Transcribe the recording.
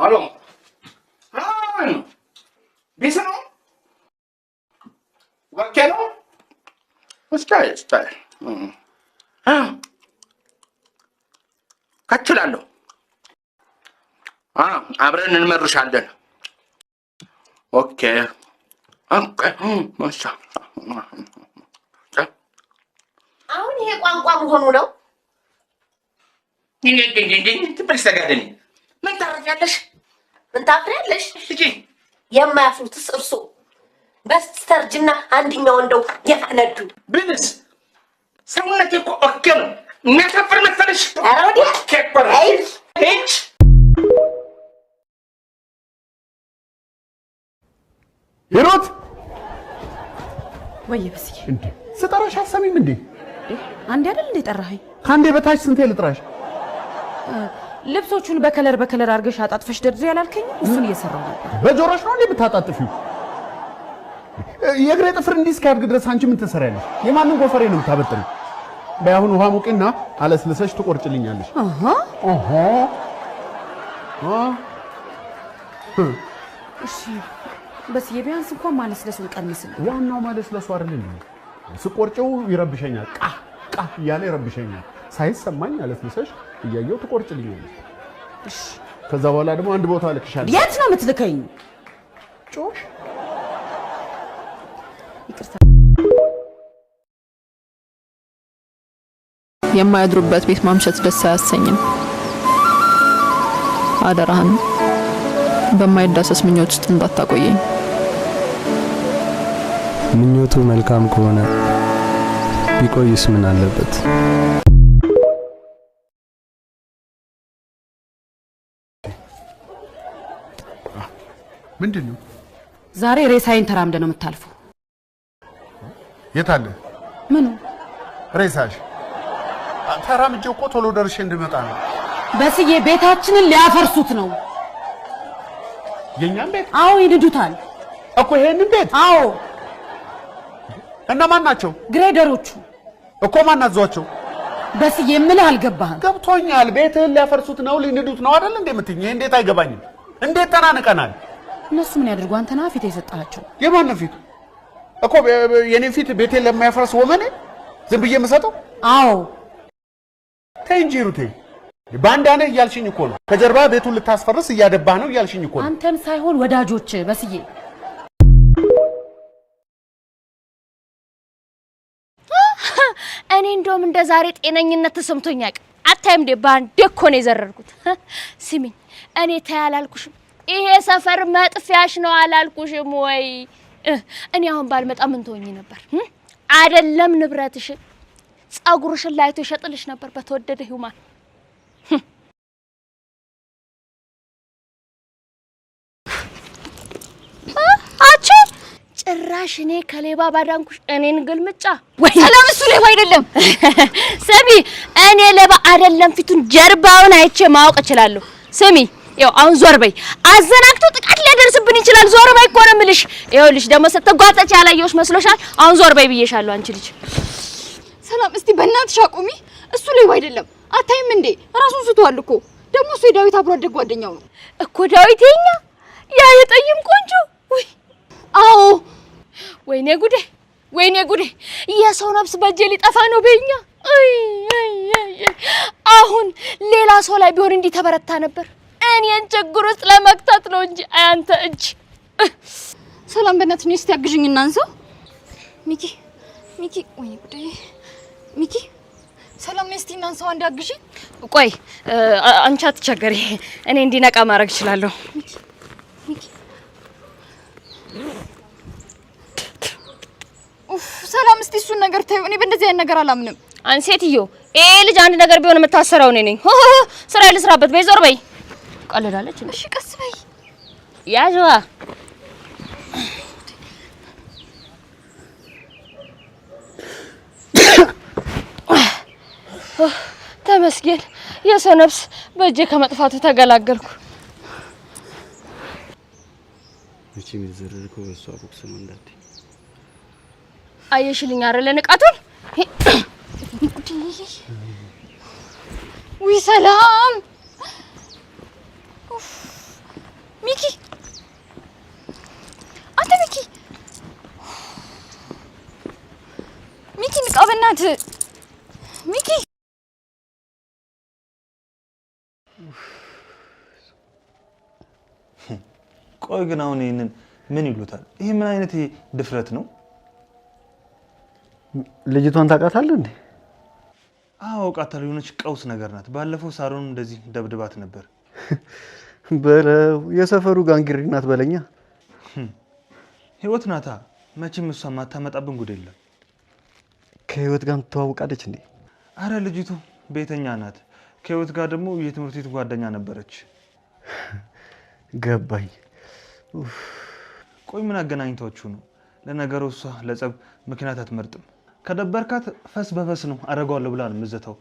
Aló. ¿Viste no? ¿Qué no? Está. Cachulalo. አብረን እንመርሻለን። ኦኬ ማሻ አሁን ይሄ ቋንቋ መሆኑ ነው። ትበልሰጋደኝ ምን ታረጋለሽ? ምን ታፍሪያለሽ? እሺ የማያፍሩትስ እርሶ በስተርጅና አንድኛው እንደው ያፈነዱ ብንስ ሰውነቴ እኮ ኦኬ ነው። የሚያሳፍር መሰለሽ? ኧረ ወዲያ ኬክበር ሄች ሂሩት ወይ በስዬ እንዴ ስጠራሽ አሰሚም እንዴ? አንዴ አይደል እንዴ ጠራኸኝ? ካንዴ በታች ስንቴ ልጥራሽ? ልብሶቹን በከለር አርገሽ አጣጥፈሽ ደርዘው ያላልከኝ እሱን እየሰራው ነበር። በጆሮሽ ነው እንዴ የምታጣጥፊው? የእግሬ ጥፍር እንዲህ እስኪያድግ ድረስ አንቺ ምን ትሰሪያለሽ? የማንን ጎፈሬ ነው የምታበጥሪው? በአሁን ውሃ ሙቂና አለስልሰሽ ትቆርጭልኛለሽ። እሺ በስዬ ቢያንስ እንኳን ማለስለሱን ቀንስልኝ። ዋናው ማለስለሱ አይደል እንዴ? ስቆርጨው ይረብሸኛል። ቃ እያለ ይረብሸኛል። ሳይሰማኝ አለስልሰሽ እያየው ትቆርጭልኛለሽ። እሺ ከዛ በኋላ ደግሞ አንድ ቦታ ልክሻለሁ። የት ነው የምትልከኝ? ጮሽ ይቅርታ። የማያድሩበት ቤት ማምሸት ደስ አያሰኝም። አደራህን በማይዳሰስ ምኞት ውስጥ እንዳታቆየኝ። ምኞቱ መልካም ከሆነ ቢቆይስ ምን አለበት? ምንድነው? ዛሬ ሬሳዬን ተራምደ ነው የምታልፈው። የት አለ? ምኑ ሬሳሽ? ተራምጄ እኮ ቶሎ ደርሼ እንድመጣ ነው። በስዬ ቤታችንን ሊያፈርሱት ነው። የኛም ቤት? አዎ ይንዱታል እኮ ይሄንን ቤት። አዎ እና ማን ናቸው? ግሬደሮቹ እኮ ማን አዟቸው? በስዬ ምን አልገባህም? ገብቶኛል። ቤትህን ሊያፈርሱት ነው ሊንዱት ነው አይደል እንዴ የምትይኝ? እንዴት አይገባኝም? እንዴት ተናንቀናል? እነሱ ምን ያድርጉ? አንተና ፊት የሰጣቸው። የማን ፊት? እኮ የኔ ፊት ቤቴን ለማያፈርስ ወመኔ ዝም ብዬ የምሰጠው? አዎ ተይ እንጂ ሩቴ፣ ባንዳ ነህ እያልሽኝ እኮ ነው። ከጀርባ ቤቱን ልታስፈርስ እያደባህ ነው እያልሽኝ እኮ ነው። አንተን ሳይሆን ወዳጆች። በስዬ እኔ እንደውም እንደ ዛሬ ጤነኝነት ተሰምቶኝ ያውቅ አታይም እንዴ? ባንዴ እኮ ነው የዘረርኩት። ስሚኝ እኔ ተይ አላልኩሽም? ይሄ ሰፈር መጥፊያሽ ነው አላልኩሽም ወይ? እኔ አሁን ባልመጣ ምን ትሆኚ ነበር? አይደለም ንብረትሽ ጸጉርሽን ላይቶ ይሸጥልሽ ነበር በተወደደ ሂውማን። አቺ ጭራሽ እኔ ከሌባ ባዳንኩሽ እኔን ግልምጫ ወይ? ሰላም እሱ ሌባ አይደለም። ስሚ እኔ ሌባ አይደለም ፊቱን ጀርባውን አይቼ ማወቅ እችላለሁ። ስሚ ያው አሁን ዞር በይ። አዘናግቶ ጥቃት ሊያደርስብን ይችላል። ዞር በይ እኮ ነው የምልሽ። ይኸውልሽ ደግሞ ስትጓጠች ያላየሁሽ መስሎሻል? አሁን ዞር በይ ብዬሻለሁ አንቺ ልጅ። ሰላም እስቲ በእናትሽ አቁሚ። እሱ ሌባ አይደለም። አታይም እንዴ? ራሱን ስቷል እኮ። ደግሞ እሱ የዳዊት አብሮ አደግ ጓደኛው ነው እኮ። ዳዊት የኛ ያ የጠይም ቆንጆ ወይ? አዎ። ወይኔ ጉዴ፣ ወይኔ ጉዴ! የሰው ነፍስ በእጄ ሊጠፋ ነው በእኛ። አሁን ሌላ ሰው ላይ ቢሆን እንዲህ ተበረታ ነበር። እኔን ችግር ውስጥ ለመክተት ነው እንጂ አንተ እጅ። ሰላም በእናትሽ እስቲ አግዥኝ እናንሳው። ሚኪ ወይኔ ጉዴ! ሚኪ ሰላም ነኝ። እስቲ እናንሳው አንድ አግዥኝ። ቆይ አንቺ አትቸገሪ፣ እኔ እንዲነቃ ማድረግ እችላለሁ። ሚኪ ሰላም እስቲ እሱን ነገር ታዩ። እኔ በእንደዚህ አይነት ነገር አላምንም። አንሴትዮ ይሄ ልጅ አንድ ነገር ቢሆን የምታሰረው እኔ ነኝ። ስራ ልስራበት። በይ ዞር በይ። ቀለዳለች። እሺ ቀስ በይ። ያዥዋ ተመስገን የሰው ነፍስ በእጄ ከመጥፋቱ ተገላገልኩ። እቺ ምዝርርኩ እሷ ቦክስ ነው እንዳት አየሽልኝ አይደለ ንቃቱን። ውይ ሰላም በእናትህ ሚኪ ቆይ ግን አሁን ይሄንን ምን ይሉታል? ይሄ ምን አይነት ድፍረት ነው? ልጅቷን ታውቃታለህ እንዴ? አዎ አውቃታለሁ። የሆነች ቀውስ ነገር ናት። ባለፈው ሳሮን እንደዚህ ደብድባት ነበር። በለው የሰፈሩ ጋንግሪ ናት በለኛ። ህይወት ናታ። መቼም እሷ ማታመጣብን ጉድ የለም። ከህይወት ጋር ትተዋውቃለች እንዴ? አረ ልጅቱ ቤተኛ ናት። ከህይወት ጋር ደግሞ የትምህርት ቤት ጓደኛ ነበረች። ገባኝ። ቆይ ምን አገናኝቷችሁ ነው? ለነገሩ እሷ ለጸብ ምክንያት አትመርጥም። ከደበርካት ፈስ በፈስ ነው አደርገዋለሁ ብላ ነው የምትዘታው።